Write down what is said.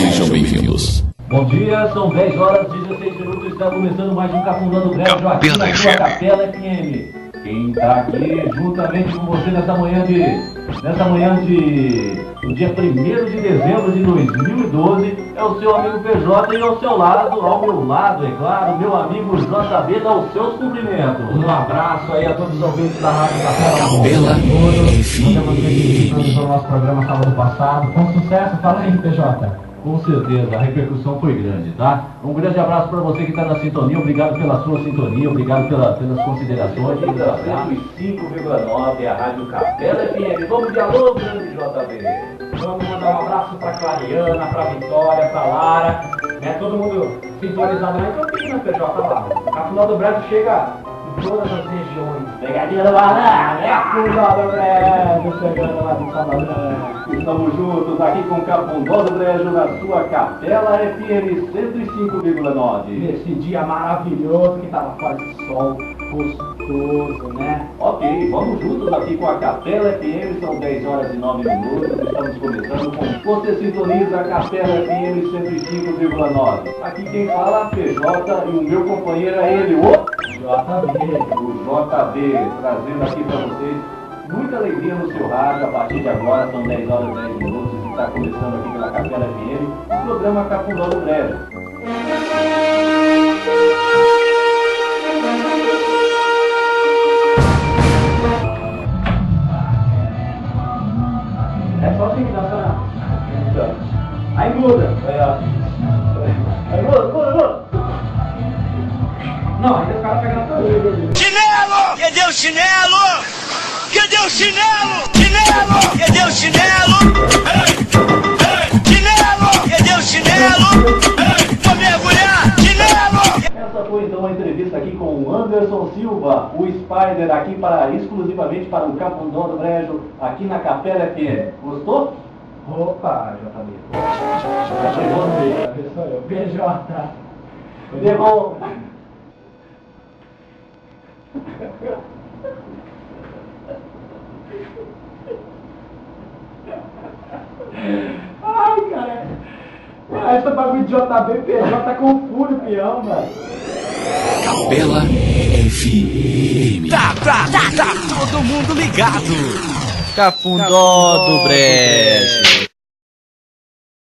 Sejam bem-vindos. Bom dia, são 10 horas e 16 minutos, está começando mais um Cafundó do Brejo aqui Capela na sua FM. Capela FM. Quem está aqui juntamente com você nessa manhã do dia 1º de dezembro de 2012 é o seu amigo PJ e ao seu lado, ao meu lado, é claro, meu amigo JB dá os seus cumprimentos. Um abraço aí a todos os ouvintes da Rádio Capela FM. No nosso programa sábado passado, com sucesso, fala aí PJ. Com certeza, a repercussão foi grande, tá? Um grande abraço para você que está na sintonia, obrigado pela sua sintonia, obrigado pelas considerações. 105,9 é a Rádio Capela FM. Vamos de alô, grande JB. Vamos mandar um abraço para Clariana, para Vitória, para Lara, né? Todo mundo sintonizado lá em Campinas, PJ, lá. O Cafundó do Brejo chega em todas as regiões. Pegadinha do Malandro, é a Cafundó do Brejo, chegando lá de Salvador. Estamos juntos aqui com o Cafundó do Brejo na sua Capela FM 105,9. Nesse dia maravilhoso que estava fora de sol, gostoso, né? Ok, vamos juntos aqui com a Capela FM, são 10 horas e 9 minutos. Estamos começando com Você Sintoniza a Capela FM 105,9. Aqui quem fala é PJ e o meu companheiro é ele, o JB. O JB, trazendo aqui para vocês muita alegria no seu rádio. A partir de agora, são 10 horas e 10 minutos, e está começando aqui pela Capela FM, o programa Cafundó do Brejo. É só assim que dá pra... Aí muda. Aí muda. Não, ainda o cara pega na parede. Chinelo! Cadê o chinelo? Cadê o chinelo? Chinelo! Cadê o chinelo? Chinelo! Cadê o chinelo? Vou mergulhar! Chinelo! Essa foi então a entrevista aqui com o Anderson Silva, o Spider, aqui exclusivamente para o Cafundó do Brejo, aqui na Capela FM. Gostou? Opa, JB. Já chegou no meio. Sou eu, PJ. Derrou. Ai, cara. Essa bagulho de JB e PJ tá com fúrio, peão, velho. Capela FM. Tá todo mundo ligado. Cafundó do Brejo.